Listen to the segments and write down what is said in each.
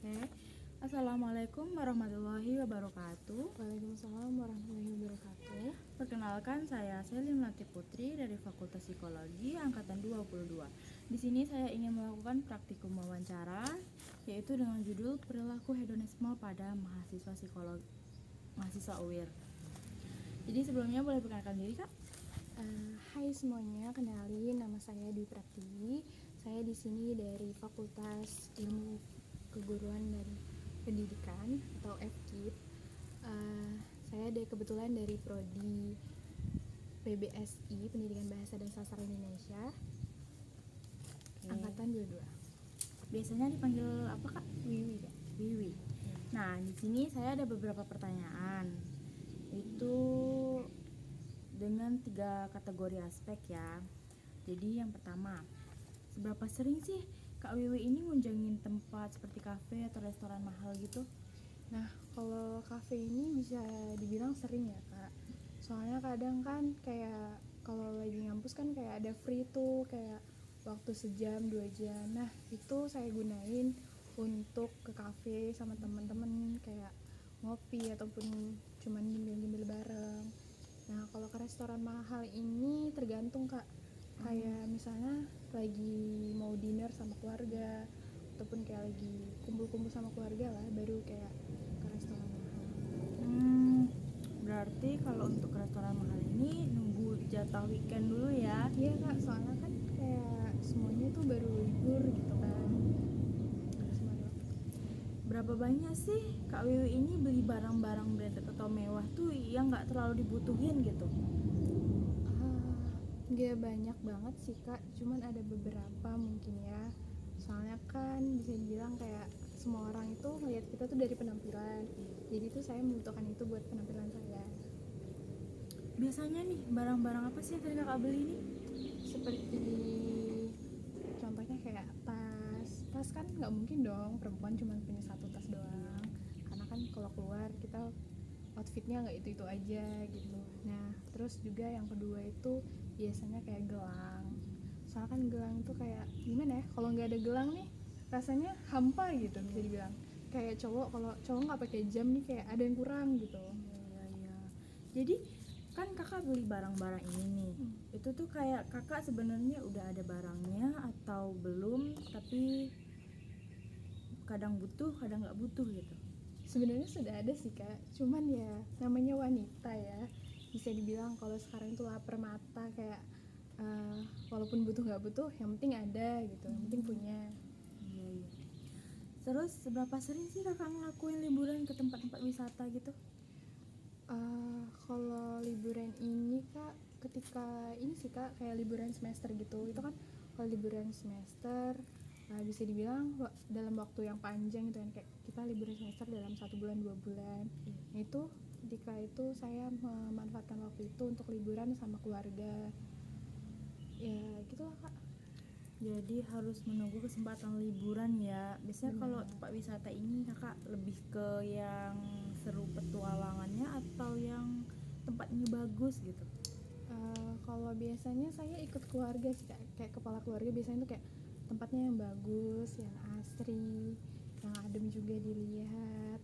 Oke. Assalamualaikum warahmatullahi wabarakatuh. Waalaikumsalam warahmatullahi wabarakatuh. Perkenalkan, saya Selin Latif Putri dari Fakultas Psikologi Angkatan 22. Di sini saya ingin melakukan praktikum wawancara, yaitu dengan judul Perilaku Hedonisme pada Mahasiswa Psikologi Mahasiswa UIR. Jadi sebelumnya boleh perkenalkan diri, Kak? Hai semuanya, kenalin nama saya Dwi Pratiwi. Saya di sini dari Fakultas Ilmu Keguruan dan Pendidikan atau FKIP. Saya kebetulan dari prodi PBSI Pendidikan Bahasa dan Sastra Indonesia, Angkatan 22. Biasanya dipanggil apa, Kak? Wiwi, Kak. Wiwi. Nah, di sini saya ada beberapa pertanyaan. Itu dengan 3 kategori aspek ya. Jadi yang pertama, seberapa sering sih Kak Wiwi ini ngunjungin tempat seperti kafe atau restoran mahal gitu? Nah, kalau kafe ini bisa dibilang sering ya, Kak. Soalnya kadang kan kayak kalau lagi ngampus kan kayak ada free tuh, kayak waktu sejam 2 jam. Nah, itu saya gunain untuk ke kafe sama teman-teman, kayak ngopi ataupun cuman nyemil-nyemil bareng. Nah, kalau ke restoran mahal ini tergantung, Kak. Kayak misalnya lagi mau dinner sama keluarga ataupun kayak lagi kumpul-kumpul sama keluarga lah, baru kayak ke restoran mahal. Berarti kalau untuk restoran mahal ini nunggu jatah weekend dulu ya? Iya, Kak, soalnya kan kayak semuanya tuh baru libur gitu kan. Semuanya. Berapa banyak sih Kak Wiwi ini beli barang-barang branded atau mewah tuh yang nggak terlalu dibutuhin gitu? Nggak banyak banget sih, Kak, cuman ada beberapa mungkin ya. Soalnya kan bisa dibilang kayak semua orang itu ngelihat kita tuh dari penampilan, jadi tuh saya membutuhkan itu buat penampilan saya. Biasanya nih barang-barang apa sih yang tadi Kakak beli nih? Seperti contohnya kayak tas kan nggak mungkin dong perempuan cuma punya satu tas doang, karena kan kalau keluar kita outfitnya nggak itu aja gitu. Nah, terus juga yang kedua itu biasanya kayak gelang. Soalnya kan gelang itu kayak gimana ya, kalau nggak ada gelang nih rasanya hampa gitu, bisa dibilang. Kayak kalau cowok nggak pakai jam nih kayak ada yang kurang gitu. Iya. Jadi kan kakak beli barang-barang ini nih, itu tuh kayak kakak sebenarnya udah ada barangnya atau belum, tapi kadang butuh kadang nggak butuh gitu? Sebenarnya sudah ada sih, Kak, cuman ya namanya wanita ya, bisa dibilang kalau sekarang itu lapar mata, kayak walaupun butuh nggak butuh yang penting ada gitu, yang penting punya. Iya. Terus seberapa sering sih kakak ngelakuin liburan ke tempat-tempat wisata gitu? Kalau liburan ini, Kak, ketika ini sih, Kak, kayak liburan semester gitu, itu kan kalau liburan semester bisa dibilang dalam waktu yang panjang gitu kan, kayak kita liburan semester dalam 1 bulan 2 bulan. Nah, itu ketika itu saya memanfaatkan waktu itu untuk liburan sama keluarga ya, gitulah, Kak. Jadi harus menunggu kesempatan liburan ya. Biasanya kalau tempat wisata ini kakak lebih ke yang seru petualangannya atau yang tempatnya bagus gitu? Kalau biasanya saya ikut keluarga sih, Kak. Kayak kepala keluarga biasanya tuh kayak tempatnya yang bagus, yang asri, yang adem juga dilihat.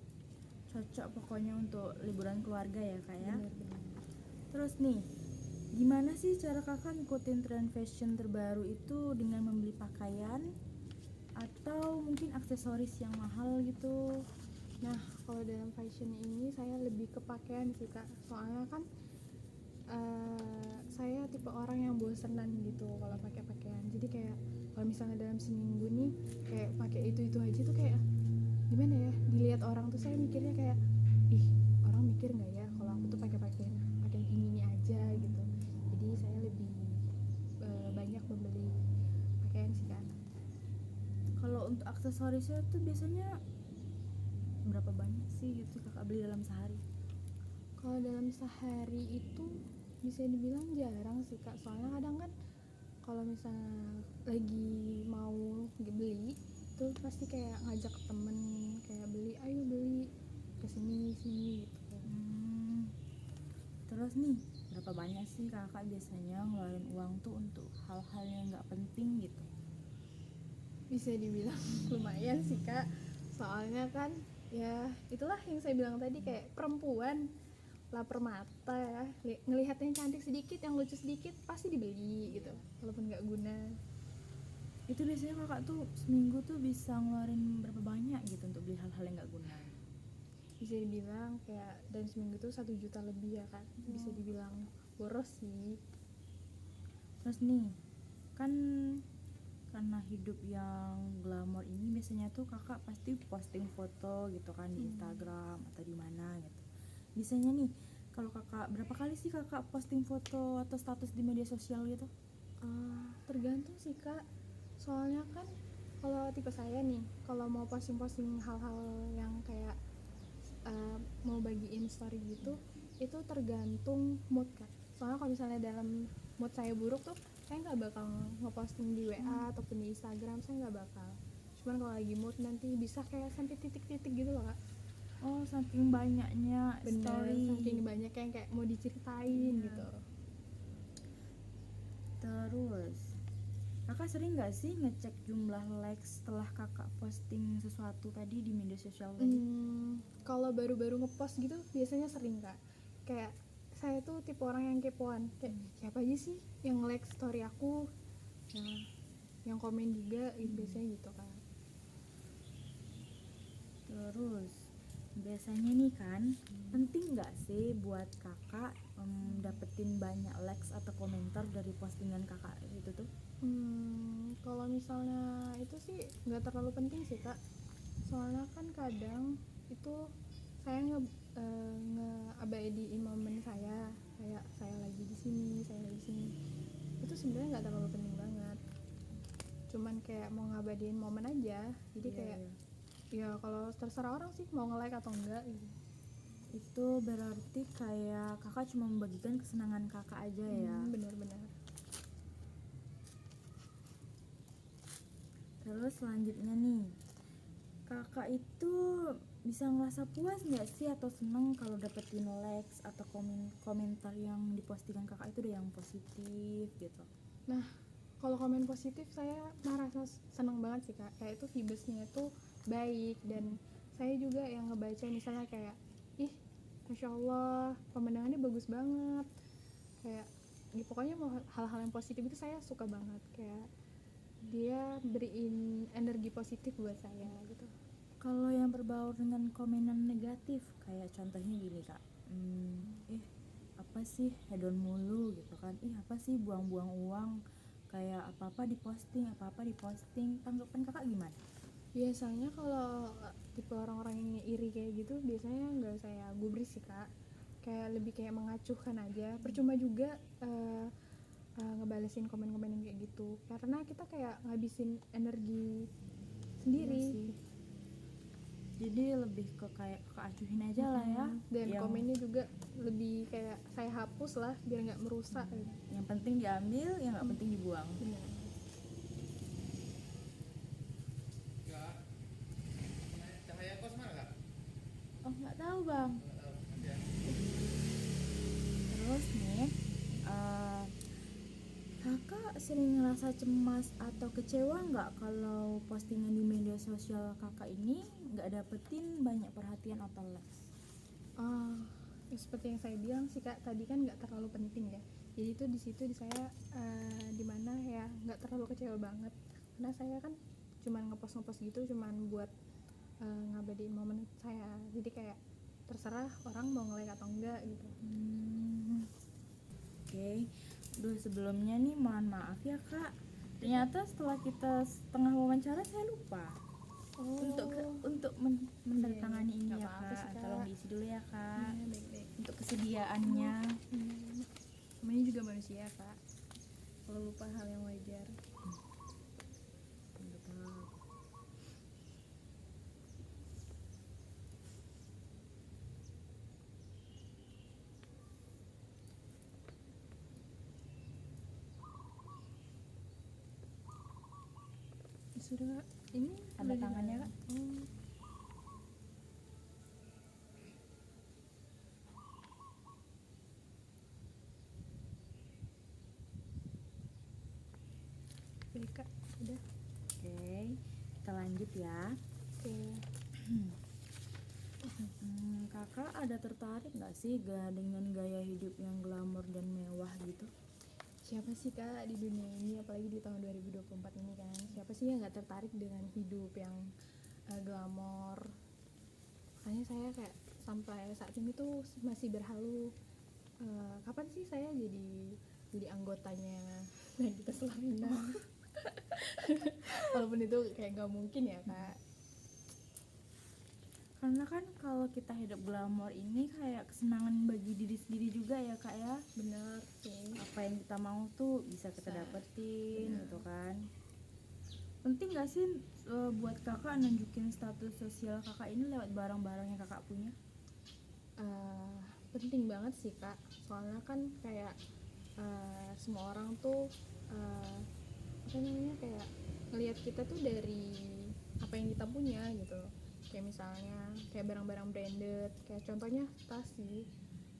Cocok pokoknya untuk liburan keluarga ya kak ya. Benar-benar. Terus nih, gimana sih cara kakak ngikutin tren fashion terbaru itu dengan membeli pakaian atau mungkin aksesoris yang mahal gitu? Nah, kalau dalam fashion ini saya lebih ke pakaian sih, Kak. Soalnya kan saya tipe orang yang bosenan gitu kalau pakai pakaian. Jadi kayak kalau misalnya dalam seminggu nih kayak pakai itu aja tuh kayak gimana ya, dilihat orang tuh saya mikirnya kayak ih, orang mikir nggak ya kalau aku tuh pakai pakaian ini aja gitu. Jadi saya lebih banyak membeli pakaian sih, Kak. Kalau untuk aksesorisnya tuh biasanya berapa banyak sih gitu kakak beli dalam sehari? Kalau dalam sehari itu bisa dibilang jarang sih, Kak. Soalnya kadang kan kalau misalnya lagi mau beli itu pasti kayak ngajak temen kayak beli, ayo beli kesini sini gitu. Terus nih, berapa banyak sih kakak biasanya ngeluarin uang tuh untuk hal-hal yang nggak penting gitu? Bisa dibilang lumayan sih, Kak. Soalnya kan ya itulah yang saya bilang tadi, kayak perempuan lapar mata ya, ngelihat yang cantik sedikit, yang lucu sedikit pasti dibeli gitu, walaupun nggak guna. Itu biasanya kakak tuh seminggu tuh bisa ngeluarin berapa banyak gitu untuk beli hal-hal yang nggak guna? Bisa dibilang kayak dalam seminggu tuh 1 juta lebih ya kan, bisa dibilang boros sih. Terus nih, kan karena hidup yang glamor ini biasanya tuh kakak pasti posting foto gitu kan di Instagram atau di mana gitu. Biasanya nih, kalau kakak berapa kali sih kakak posting foto atau status di media sosial gitu? Tergantung sih kak, soalnya kan kalau tipe saya nih, kalau mau posting-posting hal-hal yang kayak mau bagiin story gitu, itu tergantung mood kak. Soalnya kalau misalnya dalam mood saya buruk tuh, saya nggak bakal ngeposting di WA ataupun di Instagram, saya nggak bakal. Cuman kalau lagi mood nanti bisa kayak sampai titik-titik gitu loh kak. Oh, saking banyaknya Bener, story. saking banyak yang kayak mau diceritain gitu. Terus, kakak sering nggak sih ngecek jumlah likes setelah kakak posting sesuatu tadi di media sosial tadi? Kalau baru-baru ngepost gitu biasanya sering kak. Kayak saya tuh tipe orang yang kepoan, kayak siapa aja sih yang like story aku, nah, yang komen juga gitu, biasanya gitu kan. Terus, biasanya nih kan, penting nggak sih buat kakak dapetin banyak likes atau komentar dari postingan kakak itu tuh? Kalau misalnya itu sih nggak terlalu penting sih kak, soalnya kan kadang itu saya ngeabadiin momen saya, kayak saya lagi di sini, saya lagi di sini, itu sebenarnya nggak terlalu penting banget, cuman kayak mau ngabadiin momen aja. Jadi Iya, kayak iya. ya kalau terserah orang sih mau nge-like atau enggak gitu. Itu berarti kayak kakak cuma membagikan kesenangan kakak aja ya. Benar-benar. Terus selanjutnya nih, kakak itu bisa ngerasa puas nggak sih atau seneng kalau dapetin likes atau komentar yang di postingan kakak itu udah yang positif gitu? Nah, kalau komen positif saya merasa senang banget sih kak, kayak itu vibesnya itu baik, dan saya juga yang ngebaca misalnya kayak, ih masya Allah pemandangannya bagus banget, kayak pokoknya mau hal-hal yang positif itu saya suka banget, kayak dia beriin energi positif buat saya gitu. Kalau yang berbaur dengan komenan negatif, kayak contohnya gini kak, apa sih hedon mulu gitu kan, apa sih buang-buang uang, kayak apa-apa diposting, tanggapan kakak gimana? Biasanya kalau tipe orang-orang yang iri kayak gitu biasanya nggak saya gubris sih kak, kayak lebih kayak mengacuhkan aja, percuma juga ngebalesin komen-komen yang kayak gitu, karena kita kayak ngabisin energi sendiri. Iya sih. Jadi lebih ke kayak keacuhin aja lah ya. Dan Yang komennya juga lebih kayak saya hapus lah biar nggak merusak gitu. yang penting diambil, yang nggak penting dibuang. Benar. Cahaya kos mana kak? Oh nggak tahu bang. Ya. Terus nih, kakak sering ngerasa cemas atau kecewa nggak kalau postingan di media sosial kakak ini nggak dapetin banyak perhatian atau likes? Ya seperti yang saya bilang sih kak tadi, kan nggak terlalu penting ya, jadi itu di situ di saya dimana ya nggak terlalu kecewa banget, karena saya kan cuman ngepost gitu, cuman buat ngabadiin momen saya, jadi kayak terserah orang mau nge-like atau enggak gitu. Oke. Duh, sebelumnya nih mohon maaf ya kak, ternyata setelah kita setengah wawancara saya lupa untuk menandatangani ini Nggak ya apa-apa sih, kak. Kak. Tolong diisi dulu ya kak, Baik-baik. untuk kesediaannya. Namanya juga manusia kak, kalau lupa hal yang wajar. Sudah kak, ini Tanda udah tangannya, dimana? Kak. Baik kak, udah. Oke, kita lanjut ya. Oke. Kakak ada tertarik nggak sih dengan gaya hidup yang glamor dan mewah gitu? Siapa sih kak di dunia ini, apalagi di tahun 2024 ini kan, siapa sih yang nggak tertarik dengan hidup yang glamor. Makanya saya kayak sampai saat ini tuh masih berhalu, kapan sih saya jadi anggotanya Nagita Slavina. Walaupun itu kayak nggak mungkin ya kak. Karena kan kalau kita hidup glamor ini kayak kesenangan bagi diri sendiri juga ya kak ya. Benar sih. Apa yang kita mau tuh bisa kita Bisa. dapetin Benar. gitu kan. Penting gak sih buat kakak nunjukin status sosial kakak ini lewat barang-barang yang kakak punya? Penting banget sih kak, soalnya kan kayak semua orang tuh apa namanya, kayak ngelihat kita tuh dari apa yang kita punya gitu. Kayak misalnya kayak barang-barang branded, kayak contohnya tas sih.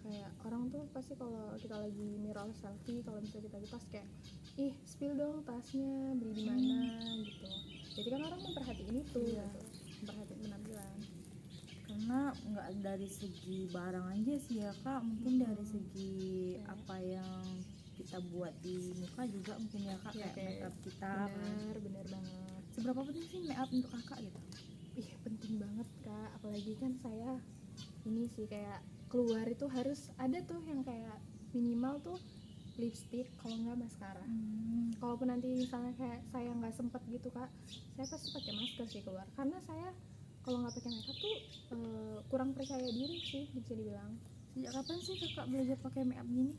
Kayak orang tuh pasti kalau kita lagi mirror selfie, kalau misalnya kita di tas kayak, ih spill dong tasnya, beli di mana gitu. Jadi kan orang memperhatiin itu Iya. gitu, memperhatiin penampilan. Karena nggak dari segi barang aja sih ya kak, mungkin dari segi apa yang kita buat di muka juga mungkin ya kak, Ya, kayak makeup kita kan. benar banget. Seberapa penting sih makeup untuk kakak gitu? Ih penting banget kak, apalagi kan saya ini sih kayak keluar itu harus ada tuh yang kayak minimal tuh lipstick, kalau nggak maskara. Kalaupun nanti misalnya kayak saya nggak sempet gitu kak, saya pasti pakai masker sih keluar, karena saya kalau nggak pakai makeup tuh kurang percaya diri sih bisa dibilang. Sejak kapan sih kakak belajar pakai makeup gini?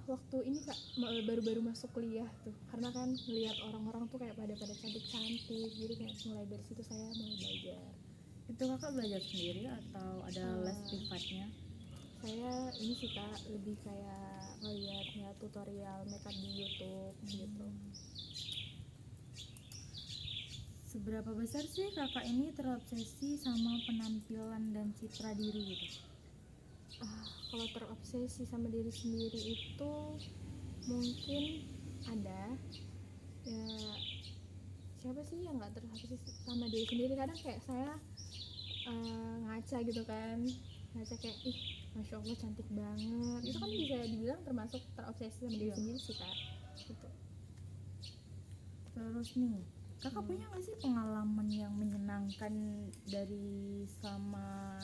Waktu ini kak baru-baru masuk kuliah tuh, karena kan ngelihat orang-orang tuh kayak pada cantik-cantik, jadi kayak mulai dari situ saya mulai belajar. Itu kakak belajar sendiri atau ada les privatnya? Saya ini sih kak lebih kayak ngeliat ya tutorial makeup di YouTube gitu. Seberapa besar sih kakak ini terobsesi sama penampilan dan citra diri gitu? Kalau terobsesi sama diri sendiri itu mungkin ada ya, siapa sih yang nggak terobsesi sama diri sendiri. Kadang kayak saya ngaca gitu kan, ngaca kayak ih masya Allah cantik banget, itu kan bisa dibilang termasuk terobsesi sama diri Iya. sendiri sih kak gitu. Terus nih, kakak punya nggak sih pengalaman yang menyenangkan dari sama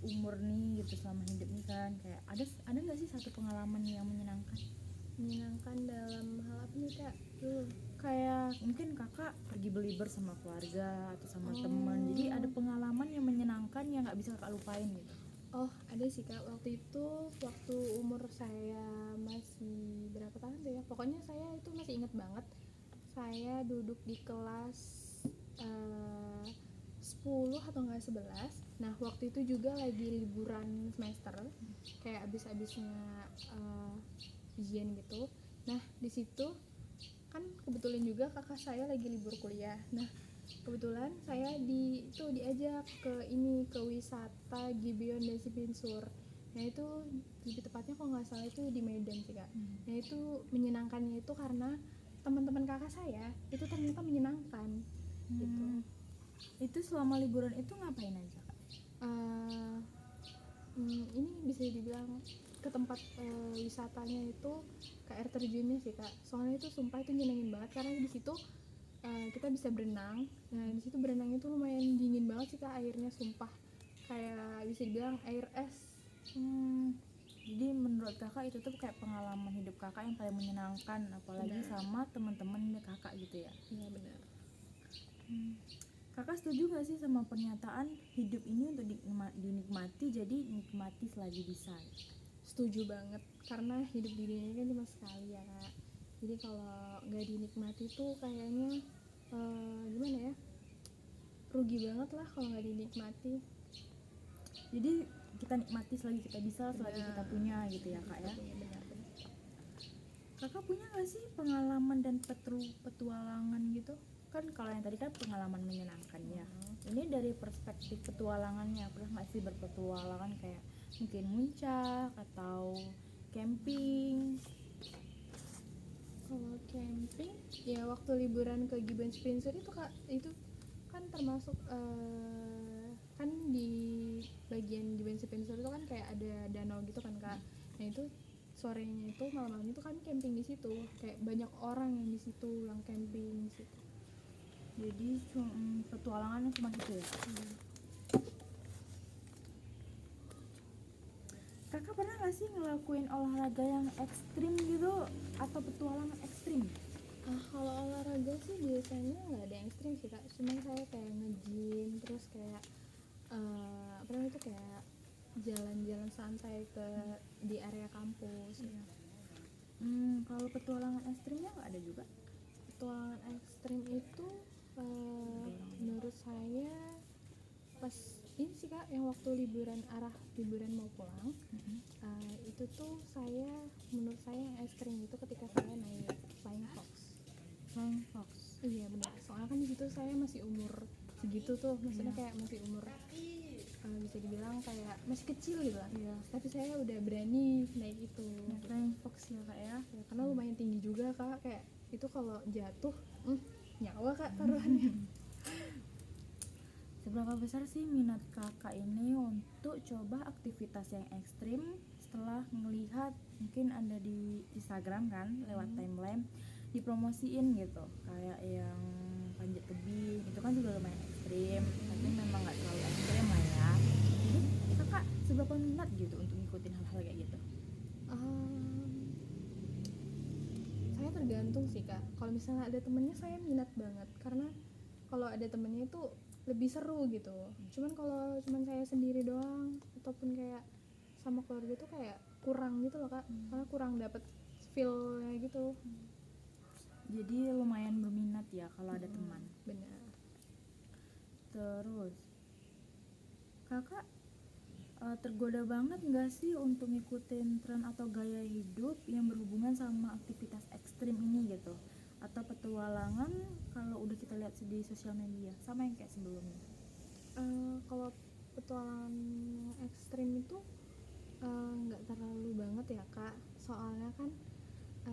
umur nih gitu, selama hidup nih kan, kayak ada nggak sih satu pengalaman yang menyenangkan? Menyenangkan dalam hal apa nih kak? Kayak mungkin kakak pergi berlibur sama keluarga atau sama Oh. teman, jadi ada pengalaman yang menyenangkan yang nggak bisa kakak lupain gitu. Oh ada sih kak, waktu itu waktu umur saya masih berapa tahun tuh ya, pokoknya saya itu masih inget banget. Saya duduk di kelas 10 atau enggak 11. Nah waktu itu juga lagi liburan semester, kayak abis-abisnya ujian gitu. Nah di situ kan kebetulan juga kakak saya lagi libur kuliah. Nah kebetulan saya diajak ke wisata Gibeon Desi Pinsur. Nah itu lebih tepatnya kalau nggak salah itu di Medan sih kak. Nah itu menyenangkannya itu karena teman-teman kakak saya itu ternyata menyenangkan gitu. Itu selama liburan itu ngapain aja kak? Ini bisa dibilang ke tempat wisatanya itu ke air terjunnya sih kak. Soalnya itu sumpah itu nyenengin banget karena di situ kita bisa berenang. Nah di situ berenang itu lumayan dingin banget sih kak airnya, sumpah kayak bisa dibilang air es. Jadi menurut kakak itu tuh kayak pengalaman hidup kakak yang paling menyenangkan, apalagi Benar. sama teman-teman kakak gitu ya. Iya benar. Kakak setuju gak sih sama pernyataan hidup ini untuk dinikmati, jadi nikmati selagi bisa? Setuju banget, karena hidup di dunia ini kan cuma sekali ya kak. Jadi kalau nggak dinikmati tuh kayaknya gimana ya, rugi banget lah kalau nggak dinikmati. Jadi kita nikmati selagi kita bisa, selagi Benar. kita punya gitu ya kak ya. Benar. Kakak punya gak sih pengalaman dan petualangan gitu? Kan kalau yang tadi kan pengalaman menyenangkannya, ini dari perspektif petualangannya, pernah gak sih berpetualangan kayak mungkin muncak atau camping? Kalau camping ya waktu liburan ke Gibeon Spencer itu kak, itu kan termasuk termasuk kan di bagian di Bensi Pensur itu kan kayak ada danau gitu kan kak. Nah itu sorenya itu malam-malam itu kami camping di situ, kayak banyak orang yang di situ yang camping di situ. Jadi petualangannya cuma itu ya. Kakak pernah gak sih ngelakuin olahraga yang ekstrim gitu atau petualangan ekstrim? Kalau olahraga sih biasanya nggak ada yang ekstrim sih kak, cuman saya kayak nge-gym terus kayak apa namanya itu kayak jalan-jalan santai ke di area kampus. Iya. Kalau petualangan ekstrimnya nggak ada juga? Petualangan ekstrim itu menurut saya pas ini sih kak, yang waktu liburan mau pulang, itu tuh menurut saya yang ekstrim itu ketika saya naik Flying Fox. Flying Fox. Iya benar, soalnya kan di situ saya masih umur segitu tuh, maksudnya kayak masih umur bisa dibilang kayak masih kecil gitu lah. Iya. Tapi saya udah berani naik itu. Nah, Flying Fox ya kak ya. Ya, karena lumayan tinggi juga kak, kayak itu kalau jatuh nyawa kak taruhannya. Seberapa besar sih minat kakak ini untuk coba aktivitas yang ekstrim setelah melihat mungkin ada di Instagram kan lewat timeline dipromosiin gitu, kayak yang panjat tebing itu kan juga lumayan ekstrim tapi memang nggak terlalu ekstrim lah ya. Jadi kakak seberapa minat gitu untuk ngikutin hal-hal kayak gitu? Saya tergantung sih kak, kalau misalnya ada temennya saya minat banget, karena kalau ada temennya itu lebih seru gitu. Cuman kalau cuman saya sendiri doang ataupun kayak sama keluarga tuh kayak kurang gitu loh kak, karena kurang dapet feel-nya gitu. Jadi lumayan berminat ya kalau ada teman. Benar. Terus kakak tergoda banget nggak sih untuk ngikutin tren atau gaya hidup yang berhubungan sama aktivitas ekstrim ini gitu, atau petualangan kalau udah kita lihat di sosial media sama yang kayak sebelumnya? Kalau petualangan ekstrim itu nggak terlalu banget ya kak, soalnya kan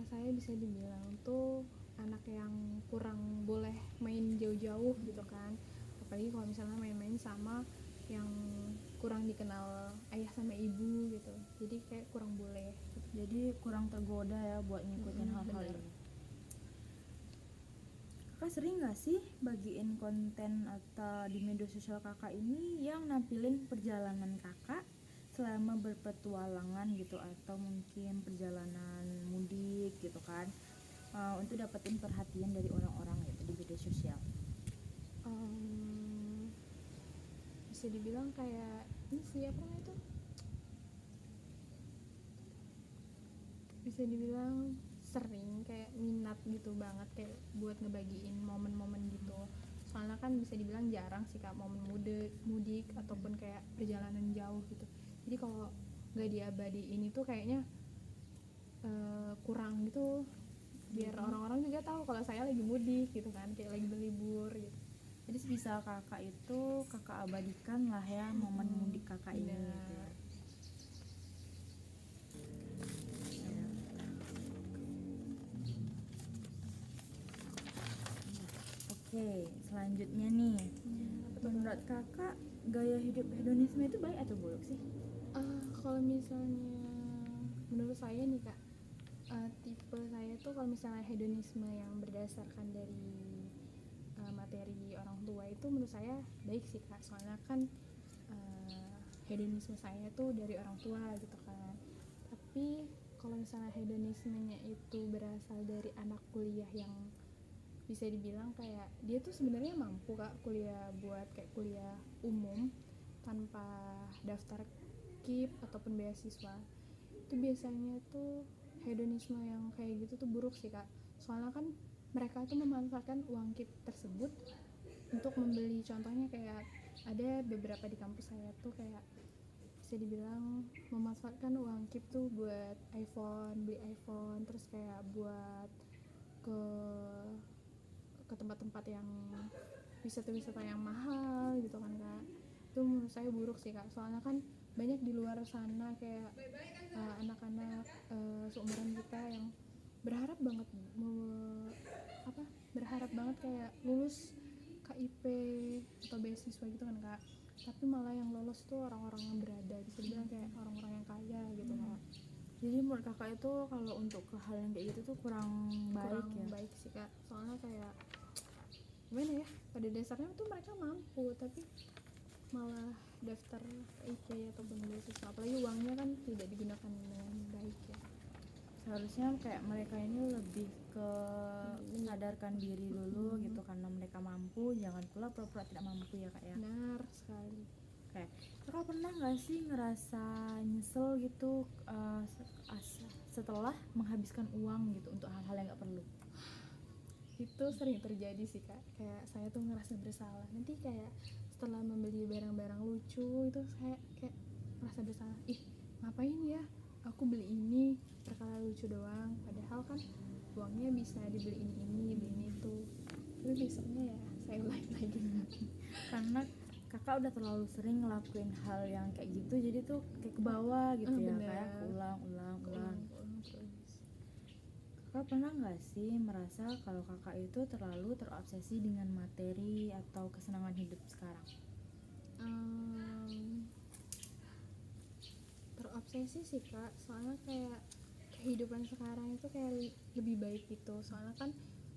saya bisa dibilang tuh anak yang kurang boleh main jauh-jauh gitu kan, apalagi kalau misalnya main-main sama yang kurang dikenal ayah sama ibu gitu, jadi kayak kurang boleh. Jadi kurang tergoda ya buat ngikutin hal-hal bener. ini. Kakak sering gak sih bagiin konten atau di media sosial kakak ini yang nampilin perjalanan kakak selama berpetualangan gitu, atau mungkin perjalanan mudik gitu kan, untuk dapetin perhatian dari orang-orang gitu di media sosial? Bisa dibilang kayak ini sih apa namanya itu, bisa dibilang sering kayak minat gitu banget kayak buat ngebagiin momen-momen gitu, soalnya kan bisa dibilang jarang sih kak momen mudik ataupun kayak perjalanan jauh gitu. Jadi kalau nggak diabadiin itu kayaknya kurang gitu, biar orang-orang juga tahu kalau saya lagi mudik gitu kan, kayak lagi berlibur gitu. Jadi sebisa kakak itu kakak abadikan lah ya momen mudik kakak ini Benar. gitu ya. Oke, selanjutnya nih, menurut kakak gaya hidup hedonisme itu baik atau buruk sih? Kalau misalnya menurut saya nih kak, tipe saya tuh kalau misalnya hedonisme yang berdasarkan dari materi orang tua itu menurut saya baik sih kak, soalnya kan hedonisme saya tuh dari orang tua gitu kan. Tapi kalau misalnya hedonismenya itu berasal dari anak kuliah yang bisa dibilang kayak dia tuh sebenarnya mampu kak kuliah buat kayak kuliah umum tanpa daftar KIP ataupun beasiswa, itu biasanya tuh hedonisme yang kayak gitu tuh buruk sih kak, soalnya kan mereka tuh memanfaatkan uang KIP tersebut untuk membeli, contohnya kayak ada beberapa di kampus saya tuh kayak bisa dibilang memanfaatkan uang KIP tuh buat beli iPhone, terus kayak buat ke tempat-tempat yang wisata-wisata yang mahal gitu kan kak. Itu menurut saya buruk sih kak, soalnya kan banyak di luar sana kayak anak-anak seumuran kita yang berharap banget kayak lulus KIP atau beasiswa gitu kan kak, tapi malah yang lolos tuh orang-orang yang berada, bisa dibilang kayak orang-orang yang kaya gitu kak. Jadi menurut kakak itu kalau untuk ke hal yang kayak gitu tuh kurang baik Kurang ya? baik sih kak, soalnya kayak gimana ya, pada dasarnya tuh mereka mampu tapi malah daftar IP ataupun beasiswa, apalagi uangnya kan tidak digunakan dengan baik ya. Seharusnya kayak mereka ini lebih ke sadarkan diri dulu gitu, karena mereka mampu, jangan pula pura-pura tidak mampu ya kak ya. Benar sekali. Kayak kakak pernah nggak sih ngerasa nyesel gitu setelah menghabiskan uang gitu untuk hal-hal yang nggak perlu? Itu sering terjadi sih kak, kayak saya tuh ngerasa bersalah nanti kayak setelah membeli barang-barang lucu itu saya kayak merasa bersalah, ih ngapain ya aku beli ini perkara lucu doang, padahal kan uangnya bisa dibeli ini beli ini itu, tapi besoknya ya saya ulangi lagi. Karena kakak udah terlalu sering ngelakuin hal yang kayak gitu, jadi tuh kayak ke bawah gitu ya, Bener. kayak ulang. Terus Kakak pernah nggak sih merasa kalau kakak itu terlalu terobsesi dengan materi atau kesenangan hidup sekarang? terobsesi sih kak, soalnya kayak kehidupan sekarang itu kayak lebih baik gitu, soalnya kan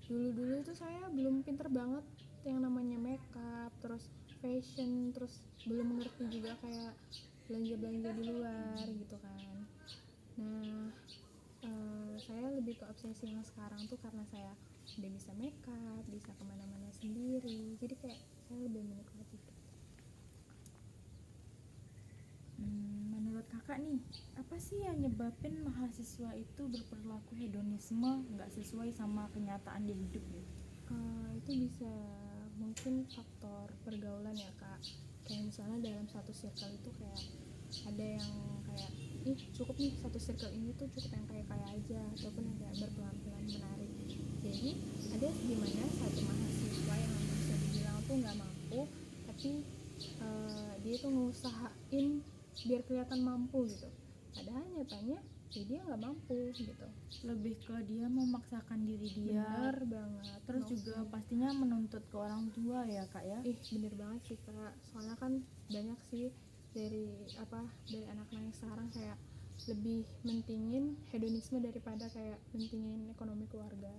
dulu itu saya belum pinter banget yang namanya makeup, terus fashion, terus belum mengerti juga kayak belanja di luar gitu kan. Nah saya lebih ke obsesi yang sekarang tuh karena saya udah bisa makeup, bisa kemana-mana sendiri, jadi kayak saya lebih menikmati itu. Menurut kakak nih, apa sih yang nyebabin mahasiswa itu berperilaku hedonisme nggak sesuai sama kenyataan di hidup gitu? Itu bisa mungkin faktor pergaulan ya kak, kayak misalnya dalam satu circle itu kayak ada yang kayak ih cukup nih satu circle ini tuh cukup yang kaya aja, ataupun yang kayak berpenampilan menarik, jadi ada dimana satu mahasiswa yang bisa dibilang tuh nggak mampu tapi dia tuh ngusahain biar kelihatan mampu gitu, padahal nyatanya ya dia nggak mampu gitu. Lebih ke dia memaksakan diri dia, Bener banget. terus juga pastinya menuntut ke orang tua ya kak ya. Bener banget sih kak, soalnya kan banyak sih dari anak-anak yang sekarang kayak lebih mentingin hedonisme daripada kayak mentingin ekonomi keluarga.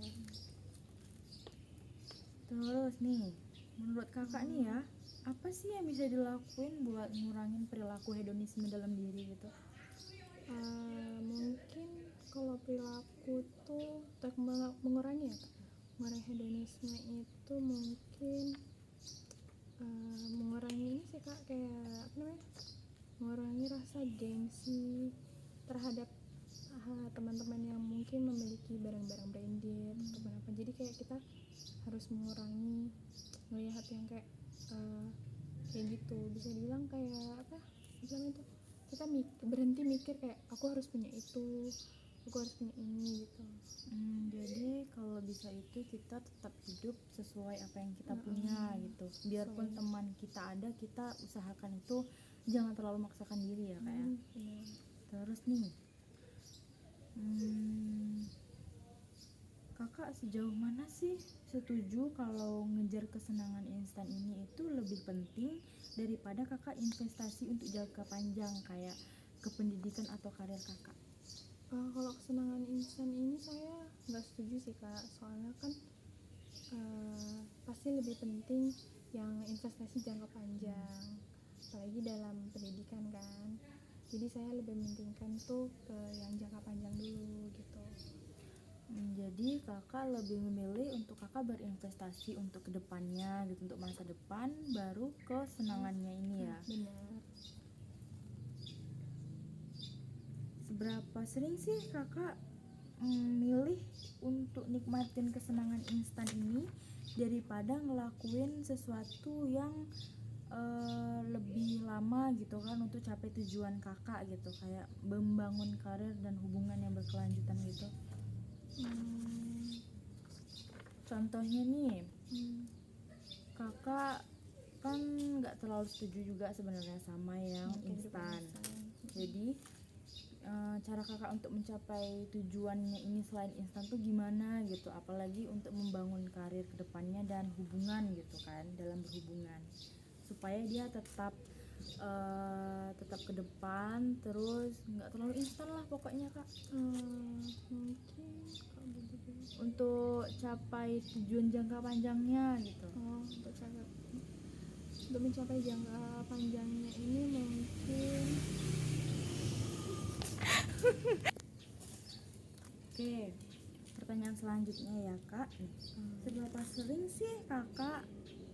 Terus nih, menurut kakak nih ya, apa sih yang bisa dilakuin buat ngurangin perilaku hedonisme dalam diri gitu? Mungkin kalau perilaku tuh untuk mengurangi ya kak, mengurangi hedonisme itu mungkin mengurangi ini sih kak, kayak mengurangi rasa gengsi terhadap teman-teman yang mungkin memiliki barang-barang branded atau apa, jadi kayak kita harus mengurangi melihat yang kayak gitu, bisa dibilang kayak apa misalnya itu kita berhenti mikir kayak aku harus punya itu, aku harus punya ini gitu. Jadi kalau bisa itu kita tetap hidup sesuai apa yang kita punya gitu. Biarpun teman kita ada, kita usahakan itu jangan terlalu memaksakan diri ya kak ya. Terus nih, kakak sejauh mana sih setuju kalau ngejar kesenangan instan ini itu lebih penting daripada kakak investasi untuk jangka panjang kayak ke pendidikan atau karir kakak? Kalau kesenangan instan ini saya nggak setuju sih kak, soalnya kan pasti lebih penting yang investasi jangka panjang, apalagi dalam pendidikan kan, jadi saya lebih mementingkan tuh ke yang jangka panjang dulu gitu. Jadi kakak lebih memilih untuk kakak berinvestasi untuk kedepannya gitu, untuk masa depan, baru ke senangannya ini ya. Benar. Seberapa sering sih kakak milih untuk nikmatin kesenangan instan ini daripada ngelakuin sesuatu yang lebih lama gitu kan untuk capai tujuan kakak gitu, kayak membangun karir dan hubungan yang berkelanjutan gitu? Contohnya nih, kakak kan nggak terlalu setuju juga sebenarnya sama yang instan. Jadi cara kakak untuk mencapai tujuannya ini selain instan tuh gimana gitu, apalagi untuk membangun karir kedepannya dan hubungan gitu kan, dalam berhubungan. supaya dia tetap ke depan, terus nggak terlalu instan lah pokoknya kak, Mungkin kalau begitu. untuk capai tujuan jangka panjangnya gitu. Untuk mencapai jangka panjangnya ini mungkin Oke, pertanyaan selanjutnya ya kak, seberapa sering sih kakak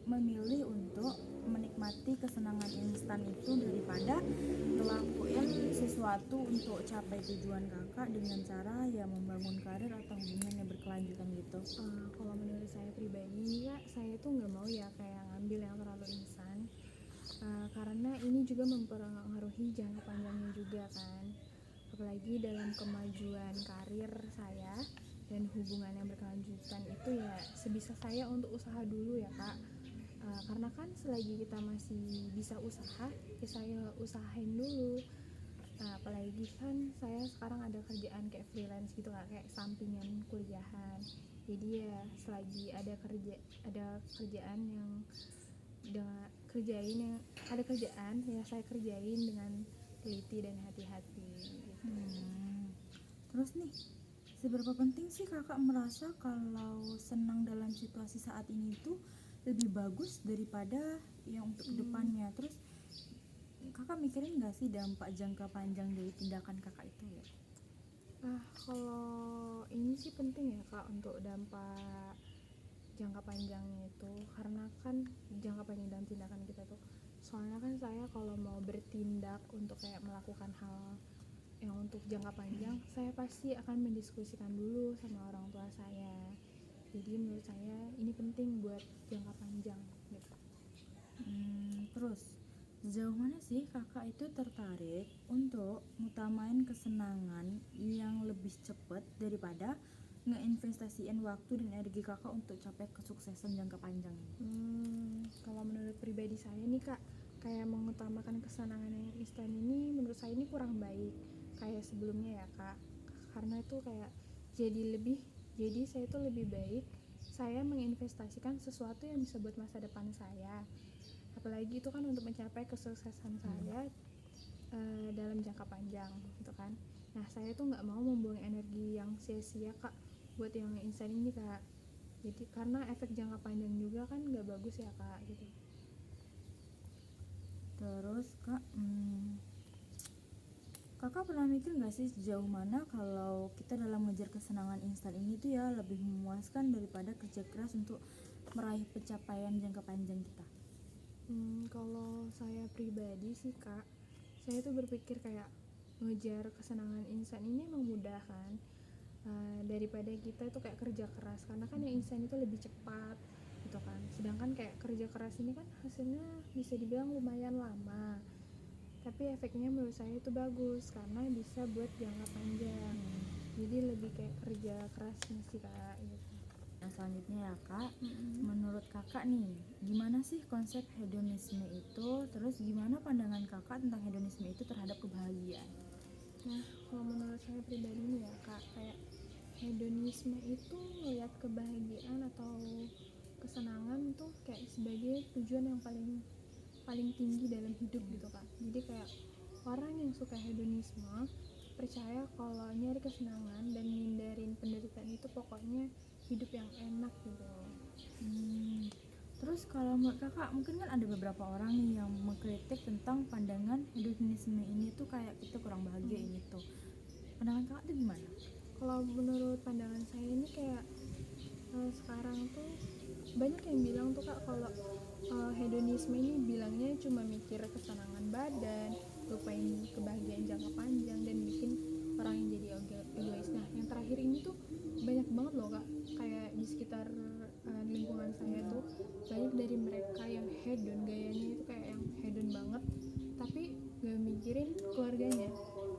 memilih untuk menikmati kesenangan instan itu daripada ngelakuin sesuatu untuk capai tujuan kakak dengan cara ya membangun karir atau hubungan yang berkelanjutan gitu? kalau menurut saya pribadi ya, saya tuh nggak mau ya kayak ngambil yang terlalu instan. Karena ini juga mempengaruhi jangka panjangnya juga kan, apalagi dalam kemajuan karir saya dan hubungan yang berkelanjutan itu ya sebisa saya untuk usaha dulu ya kak. Karena kan selagi kita masih bisa usaha ya saya usahain dulu. Apalagi kan saya sekarang ada kerjaan kayak freelance gitu kak, kayak sampingan kuliahan. Jadi ya selagi ada kerjaan yang ada kerjaan ya saya kerjain dengan teliti dan hati-hati gitu. Terus nih, seberapa penting sih kakak merasa kalau senang dalam situasi saat ini tuh lebih bagus daripada yang untuk kedepannya? Terus kakak mikirin nggak sih dampak jangka panjang dari tindakan kakak itu ya? Kalau ini sih penting ya kak untuk dampak jangka panjangnya itu, karena kan jangka panjang dalam tindakan kita tuh, soalnya kan saya kalau mau bertindak untuk kayak melakukan hal yang untuk jangka panjang, saya pasti akan mendiskusikan dulu sama orang tua saya. Jadi menurut saya ini penting buat jangka panjang gitu. Terus sejauh mana sih kakak itu tertarik untuk ngutamain kesenangan yang lebih cepat daripada ngeinvestasiin waktu dan energi kakak untuk capai kesuksesan jangka panjang? Kalau menurut pribadi saya nih kak, kayak mengutamakan kesenangan yang instan ini menurut saya ini kurang baik kayak sebelumnya ya kak. Karena itu kayak jadi saya tuh lebih baik saya menginvestasikan sesuatu yang bisa buat masa depan saya, apalagi itu kan untuk mencapai kesuksesan saya dalam jangka panjang gitu kan. Nah saya tuh nggak mau membuang energi yang sia-sia kak buat yang instan ini kak. Jadi karena efek jangka panjang juga kan nggak bagus ya kak gitu. Terus kak, kakak pernah mikir nggak sih sejauh mana kalau kita dalam mengejar kesenangan instan ini tuh ya lebih memuaskan daripada kerja keras untuk meraih pencapaian jangka panjang kita? Kalau saya pribadi sih kak, saya tuh berpikir kayak mengejar kesenangan instan ini emang mudah kan, daripada kita itu kayak kerja keras, karena kan yang instan itu lebih cepat gitu kan. Sedangkan kayak kerja keras ini kan hasilnya bisa dibilang lumayan lama, tapi efeknya menurut saya itu bagus karena bisa buat jangka panjang. Jadi lebih kayak kerja kerasnya sih kak gitu. Nah selanjutnya ya kak, menurut kakak nih gimana sih konsep hedonisme itu, terus gimana pandangan kakak tentang hedonisme itu terhadap kebahagiaan? Nah kalau menurut saya pribadi nih ya kak, kayak hedonisme itu ngelihat kebahagiaan atau kesenangan tuh kayak sebagai tujuan yang paling tinggi dalam hidup gitu kak. Jadi kayak orang yang suka hedonisme percaya kalau nyari kesenangan dan ngindarin penderitaan itu pokoknya hidup yang enak gitu. Terus kalau menurut kakak, mungkin kan ada beberapa orang nih yang mengkritik tentang pandangan hedonisme ini tuh kayak kita kurang bahagia ini tuh. Pandangan kakak tuh gimana? Kalau menurut pandangan saya ini kayak sekarang tuh banyak yang bilang tuh kak kalau hedonisme ini bilangnya cuma mikir kesenangan badan, lupain kebahagiaan jangka panjang dan bikin orang yang jadi egois. Nah yang terakhir ini tuh banyak banget loh kak, kayak di sekitar lingkungan saya tuh banyak dari mereka yang hedon, gayanya itu kayak yang hedon banget tapi gak mikirin keluarganya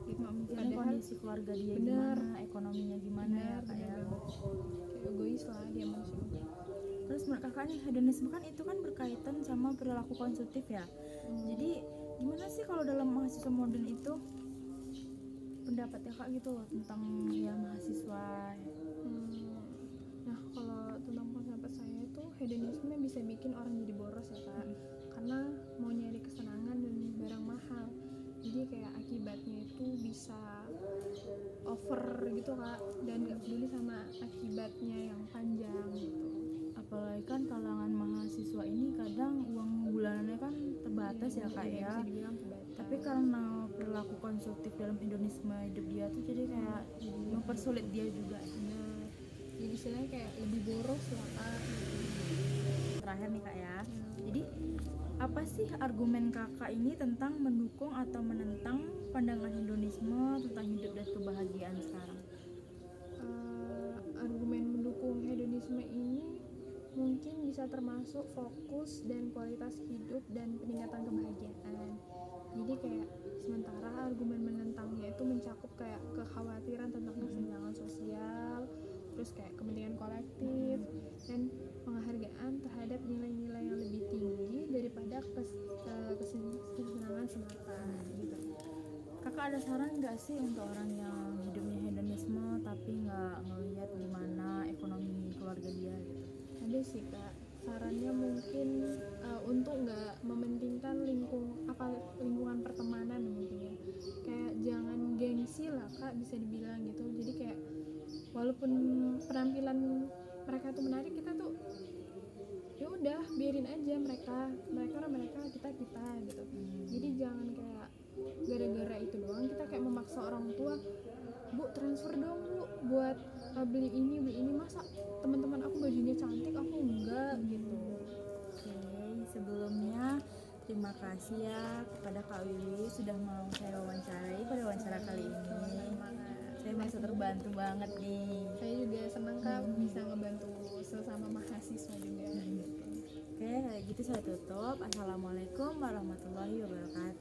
gitu. Mikirin kondisi keluarga dia gimana, ekonominya gimana ya kak ya. Kayak egois lah dia manusia. Terus menurut kakak nih hedonisme kan itu kan berkaitan sama perilaku konsumtif ya. Jadi gimana sih kalau dalam mahasiswa modern itu pendapatnya kak gitu loh tentang ya mahasiswa? Nah kalau tentang pendapat saya tuh hedonisme bisa bikin orang jadi boros ya kak, karena gitu Kak, dan nggak peduli sama akibatnya yang panjang gitu. Apalagi kan kalangan mahasiswa ini kadang uang bulanannya kan terbatas ya Kak Iya, ya. bisa dibilang terbatas. Tapi karena perilaku konsumtif dalam hedonisme hidup dia tuh jadi kayak mempersulit dia juga. Benar. Jadi istilahnya kayak lebih boros lah Kak gitu. Terakhir nih Kak ya. Jadi apa sih argumen Kakak ini tentang mendukung atau menentang pandangan hedonisme tentang hidup dan kebahagiaan sekarang? Argumen mendukung hedonisme ini mungkin bisa termasuk fokus dan kualitas hidup dan peningkatan kebahagiaan. Jadi kayak sementara argumen menentangnya itu mencakup kayak kekhawatiran tentang kesenjangan sosial, terus kayak kepentingan kolektif dan penghargaan terhadap nilai-nilai yang lebih tinggi daripada kesenangan semata gitu. Kakak ada saran nggak sih untuk orang yang hidupnya hedonisme tapi nggak ngelihat gimana ekonomi keluarga dia gitu? Ada sih Kak, sarannya mungkin untuk nggak mementingkan lingkungan pertemanan mungkin ya, kayak jangan gengsi lah Kak, bisa dibilang gitu. Jadi kayak walaupun penampilan mereka tuh menarik, kita tuh ya udah biarin aja mereka kita gitu. Jadi jangan kayak gara-gara itu doang kita kayak memaksa orang tua, Bu transfer dong Bu buat beli ini, masa teman-teman aku bajunya cantik aku enggak gitu. Oke, sebelumnya terima kasih ya kepada Kak Wiwi sudah mau saya wawancarai pada wawancara kali ini. Saya merasa terbantu banget nih. Saya juga senang Kak bisa ngebantu sesama mahasiswa juga gitu. Oke, kayak gitu saya tutup. Assalamualaikum warahmatullahi wabarakatuh.